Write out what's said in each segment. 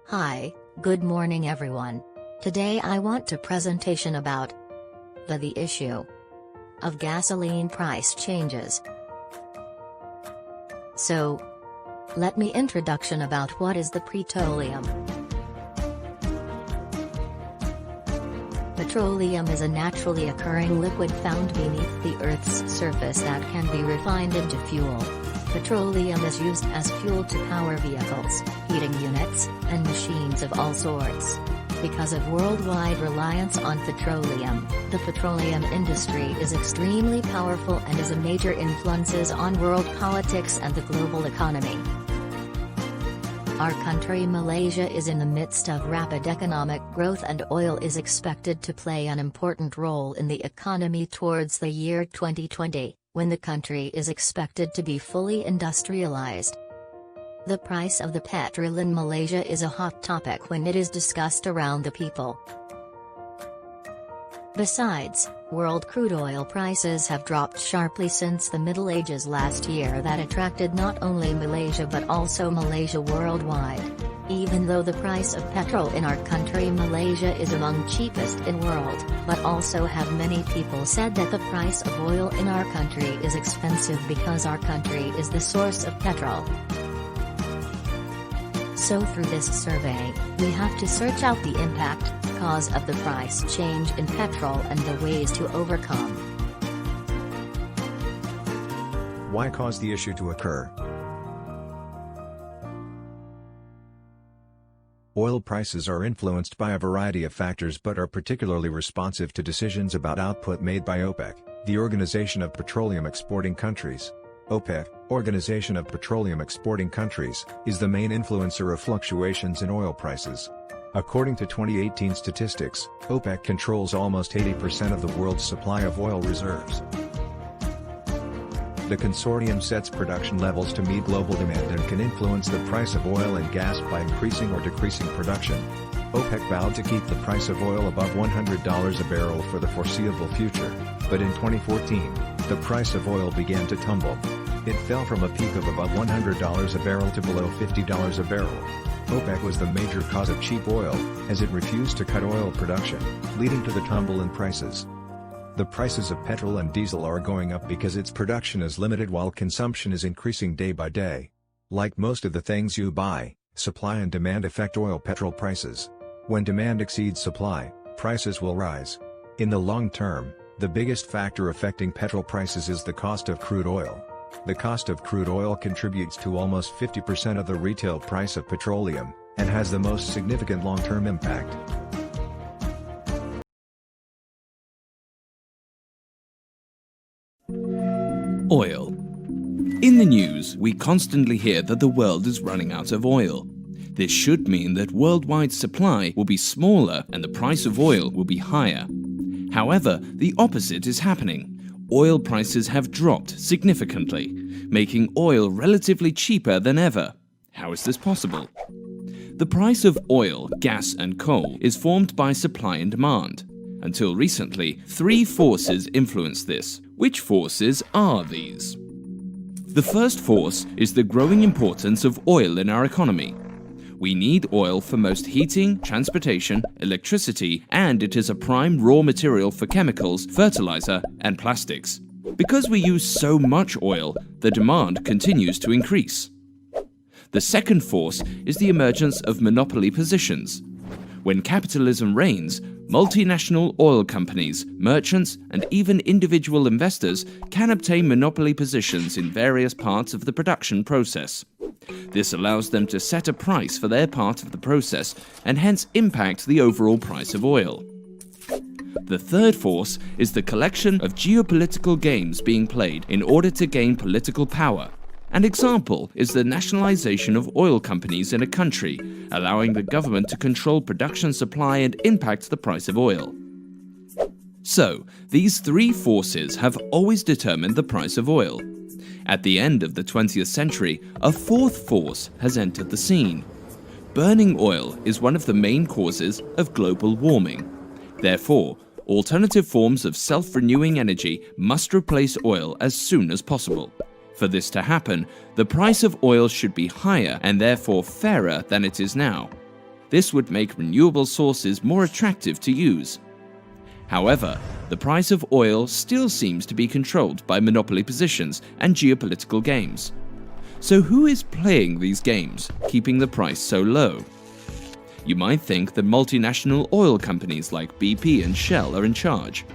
Hi, good morning everyone. Today I want to presentation about the issue of gasoline price changes. So, let me introduction about what is the petroleum. Petroleum is a naturally occurring liquid found beneath the Earth's surface that can be refined into fuel. Petroleum is used as fuel to power vehicles, heating units, and machines of all sorts. Because of worldwide reliance on petroleum, the petroleum industry is extremely powerful and is a major influences on world politics and the global economy. Our country Malaysia is in the midst of rapid economic growth and oil is expected to play an important role in the economy towards the year 2020, when the country is expected to be fully industrialized. The price of the petrol in Malaysia is a hot topic when it is discussed around the people. Besides, world crude oil prices have dropped sharply since the Middle Ages last year that attracted not only Malaysia but also Malaysia worldwide. Even though the price of petrol in our country Malaysia is among cheapest in world, but also have many people said that the price of oil in our country is expensive because our country is the source of petrol. So through this survey, we have to search out the impact, cause of the price change in petrol and the ways to overcome. Why cause the issue to occur? Oil prices are influenced by a variety of factors but are particularly responsive to decisions about output made by OPEC, the Organization of Petroleum Exporting Countries. OPEC, Organization of Petroleum Exporting Countries, is the main influencer of fluctuations in oil prices. According to 2018 statistics, OPEC controls almost 80% of the world's supply of oil reserves. The consortium sets production levels to meet global demand and can influence the price of oil and gas by increasing or decreasing production. OPEC vowed to keep the price of oil above $100 a barrel for the foreseeable future, but in 2014, the price of oil began to tumble. It fell from a peak of above $100 a barrel to below $50 a barrel. OPEC was the major cause of cheap oil, as it refused to cut oil production, leading to the tumble in prices. The prices of petrol and diesel are going up because its production is limited while consumption is increasing day by day. Like most of the things you buy, supply and demand affect oil-petrol prices. When demand exceeds supply, prices will rise. In the long term, the biggest factor affecting petrol prices is the cost of crude oil. The cost of crude oil contributes to almost 50% of the retail price of petroleum, and has the most significant long-term impact. Oil. In the news, we constantly hear that the world is running out of oil. This should mean that worldwide supply will be smaller and the price of oil will be higher. However, the opposite is happening. Oil prices have dropped significantly, making oil relatively cheaper than ever. How is this possible? The price of oil, gas and coal is formed by supply and demand. Until recently, three forces influence this. Which forces are these? The first force is the growing importance of oil in our economy. We need oil for most heating, transportation, electricity, and it is a prime raw material for chemicals, fertilizer, and plastics. Because we use so much oil, the demand continues to increase. The second force is the emergence of monopoly positions. When capitalism reigns, multinational oil companies, merchants, and even individual investors can obtain monopoly positions in various parts of the production process. This allows them to set a price for their part of the process and hence impact the overall price of oil. The third force is the collection of geopolitical games being played in order to gain political power. An example is the nationalization of oil companies in a country, allowing the government to control production supply and impact the price of oil. So, these three forces have always determined the price of oil. At the end of the 20th century, a fourth force has entered the scene. Burning oil is one of the main causes of global warming. Therefore, alternative forms of self-renewing energy must replace oil as soon as possible. For this to happen, the price of oil should be higher and therefore fairer than it is now. This would make renewable sources more attractive to use. However, the price of oil still seems to be controlled by monopoly positions and geopolitical games. So who is playing these games, keeping the price so low? You might think that multinational oil companies like BP and Shell are in charge.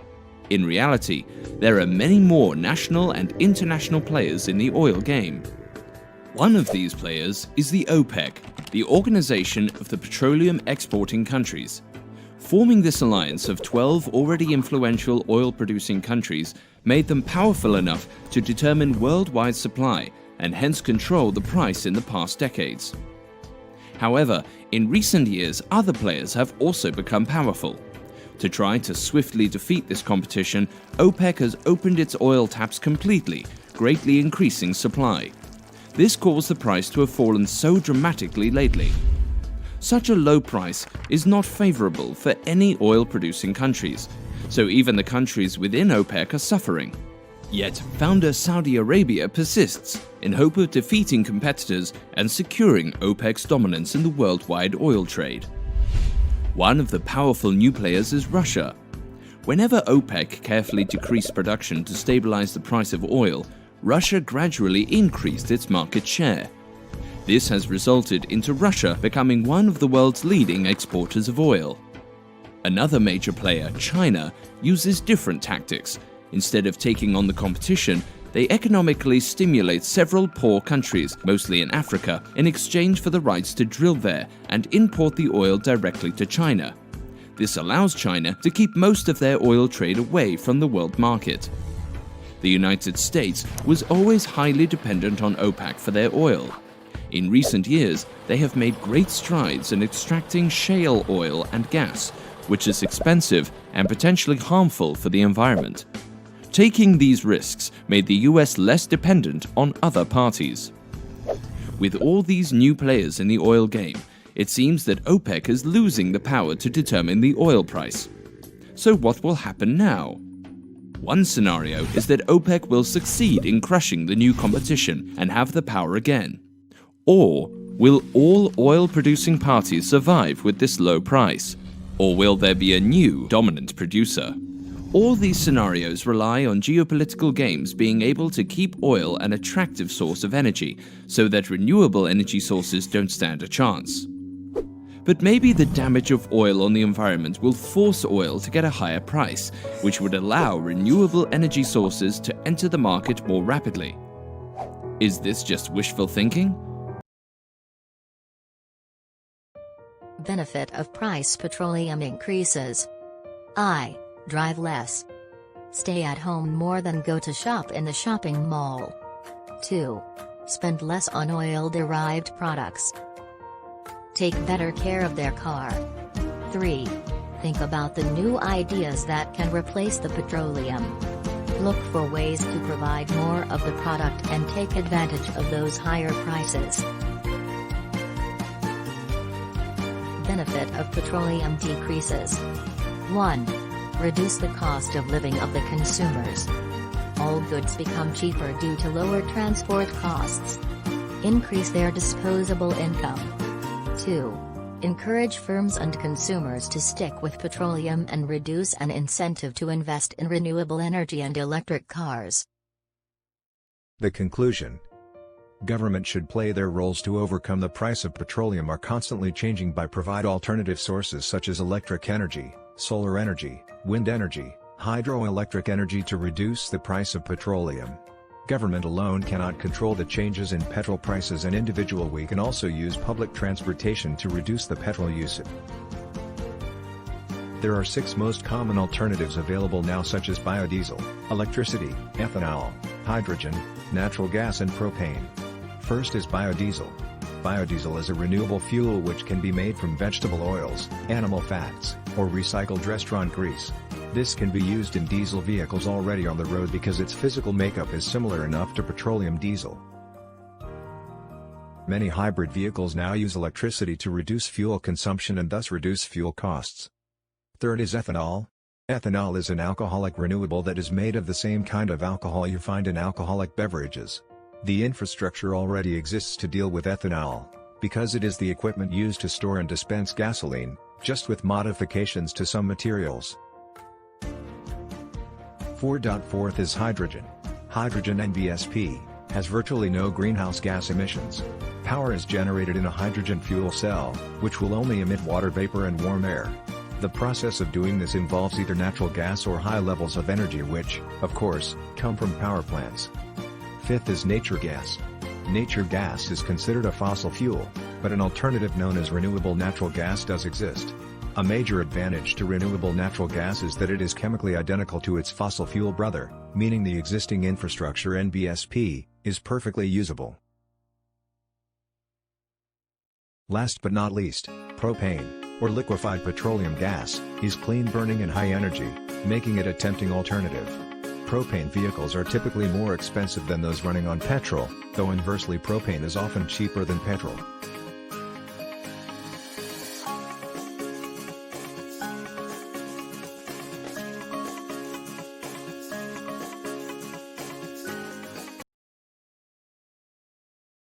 In reality, there are many more national and international players in the oil game. One of these players is the OPEC, the Organization of the Petroleum Exporting Countries. Forming this alliance of 12 already influential oil-producing countries made them powerful enough to determine worldwide supply and hence control the price in the past decades. However, in recent years, other players have also become powerful. To try to swiftly defeat this competition, OPEC has opened its oil taps completely, greatly increasing supply. This caused the price to have fallen so dramatically lately. Such a low price is not favorable for any oil-producing countries, so even the countries within OPEC are suffering. Yet, founder Saudi Arabia persists in hope of defeating competitors and securing OPEC's dominance in the worldwide oil trade. One of the powerful new players is Russia. Whenever OPEC carefully decreased production to stabilize the price of oil, Russia gradually increased its market share. This has resulted into Russia becoming one of the world's leading exporters of oil. Another major player, China, uses different tactics. Instead of taking on the competition, they economically stimulate several poor countries, mostly in Africa, in exchange for the rights to drill there and import the oil directly to China. This allows China to keep most of their oil trade away from the world market. The United States was always highly dependent on OPEC for their oil. In recent years, they have made great strides in extracting shale oil and gas, which is expensive and potentially harmful for the environment. Taking these risks made the US less dependent on other parties. With all these new players in the oil game, it seems that OPEC is losing the power to determine the oil price. So what will happen now? One scenario is that OPEC will succeed in crushing the new competition and have the power again. Or will all oil-producing parties survive with this low price? Or will there be a new dominant producer? All these scenarios rely on geopolitical games being able to keep oil an attractive source of energy, so that renewable energy sources don't stand a chance. But maybe the damage of oil on the environment will force oil to get a higher price, which would allow renewable energy sources to enter the market more rapidly. Is this just wishful thinking? Benefit of price petroleum increases. Drive less. Stay at home more than go to shop in the shopping mall. 2. Spend less on oil-derived products. Take better care of their car. 3. Think about the new ideas that can replace the petroleum. Look for ways to provide more of the product and take advantage of those higher prices. Benefit of petroleum decreases. 1. Reduce the cost of living of the consumers. All goods become cheaper due to lower transport costs. Increase their disposable income. 2. Encourage firms and consumers to stick with petroleum and reduce an incentive to invest in renewable energy and electric cars. The conclusion. Government should play their roles to overcome the price of petroleum are constantly changing by provide alternative sources such as electric energy, solar energy, wind energy, hydroelectric energy to reduce the price of petroleum. Government alone cannot control the changes in petrol prices, and individual we can also use public transportation to reduce the petrol usage. There are 6 most common alternatives available now, such as biodiesel, electricity, ethanol, hydrogen, natural gas and propane. First is biodiesel. Biodiesel is a renewable fuel which can be made from vegetable oils, animal fats, or recycled restaurant grease. This can be used in diesel vehicles already on the road because its physical makeup is similar enough to petroleum diesel. Many hybrid vehicles now use electricity to reduce fuel consumption and thus reduce fuel costs. Third is ethanol. Ethanol is an alcoholic renewable that is made of the same kind of alcohol you find in alcoholic beverages. The infrastructure already exists to deal with ethanol. because it is the equipment used to store and dispense gasoline, just with modifications to some materials. 4th is hydrogen. Hydrogen NBSP has virtually no greenhouse gas emissions. Power is generated in a hydrogen fuel cell, which will only emit water vapor and warm air. The process of doing this involves either natural gas or high levels of energy which, of course, come from power plants. 5th is nature gas. Nature gas is considered a fossil fuel, but an alternative known as renewable natural gas does exist. A major advantage to renewable natural gas is that it is chemically identical to its fossil fuel brother, meaning the existing infrastructure NBSP is perfectly usable. Last but not least, propane, or liquefied petroleum gas, is clean burning and high energy, making it a tempting alternative. Propane vehicles are typically more expensive than those running on petrol, though inversely propane is often cheaper than petrol.